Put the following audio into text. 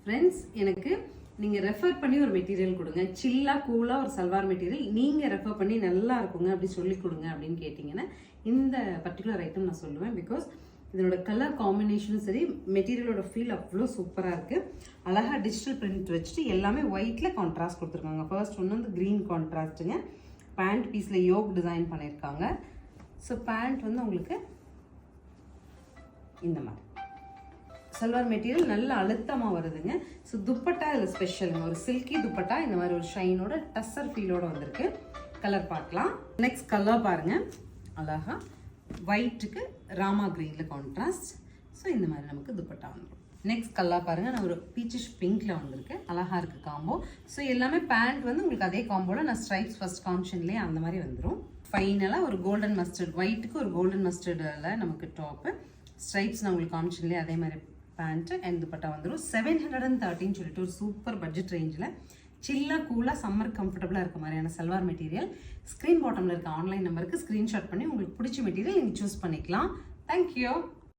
Friends, எனக்கு நீங்கள் refer பண்ணி ஒரு மெட்டீரியல் கொடுங்க, சில்லாக கூலாக ஒரு சல்வார் மெட்டீரியல் நீங்கள் ரெஃபர் பண்ணி நல்லா இருக்குங்க அப்படி சொல்லி கொடுங்க அப்படின்னு கேட்டிங்கன்னா இந்த பர்டிகுலர் ஐட்டம் நான் சொல்லுவேன். பிகாஸ் இதனோட கலர் காம்பினேஷனும் சரி, மெட்டீரியலோட ஃபீல் அவ்வளோ சூப்பராக இருக்குது. அழகாக டிஜிட்டல் பிரிண்ட் வச்சுட்டு எல்லாமே ஒயிட்டில் கான்ட்ராஸ்ட் கொடுத்துருக்காங்க. ஃபர்ஸ்ட் ஒன்று வந்து க்ரீன் கான்ட்ராஸ்ட்டுங்க. பேண்ட் பீஸில் யோக் டிசைன் பண்ணியிருக்காங்க. ஸோ பேண்ட் வந்து உங்களுக்கு இந்த மாதிரி சல்வார் மெட்டீரியல் நல்ல அழுத்தமாக வருதுங்க. ஸோ துப்பட்டா இதில் ஸ்பெஷலுங்க, ஒரு சில்கி துப்பட்டா இந்த மாதிரி ஒரு ஷைனோட டஸ்ஸர் ஃபீலோட வந்திருக்கு. கலர் பார்க்கலாம். நெக்ஸ்ட் கலர் பாருங்கள், அழகா ஒயிட்டுக்கு ராமா க்ரீனில் கான்ட்ராஸ்ட். ஸோ இந்த மாதிரி நமக்கு துப்பட்டா வந்துடும். நெக்ஸ்ட் கலர் பாருங்கள், நான் ஒரு பீச்சிஷ் பிங்க்கில் வந்திருக்கு. அழகாக இருக்குது காம்போ. ஸோ எல்லாமே பேண்ட் வந்து உங்களுக்கு அதே காம்போவில் நான் ஸ்ட்ரைப்ஸ் ஃபர்ஸ்ட் காமிஷன்லேயே அந்த மாதிரி வந்துடும். ஃபைனலாக ஒரு கோல்டன் மஸ்டர்ட், ஒயிட்டுக்கு ஒரு கோல்டன் மஸ்டர்டில் நமக்கு டாப்பு, ஸ்ட்ரைப்ஸ் நான் உங்களுக்கு காமிஷன்லேயே அதே மாதிரி பேண்ட்டு அண்ட் துப்பட்டா வந்துடும். 713 சொல்லிட்டு ஒரு சூப்பர் பட்ஜெட் ரேஞ்சில் சில்லாக கூலாக சம்மர் கம்ஃபர்டபுளாக இருக்க மாதிரியான சல்வார் மெட்டீரியல். ஸ்க்ரீன் பாட்டமில் இருக்க ஆன்லைன் நம்பருக்கு ஸ்க்ரீன்ஷாட் பண்ணி உங்களுக்கு பிடிச்ச மெட்டீரியல் நீங்கள் சூஸ் பண்ணிக்கலாம். தேங்க்யூ.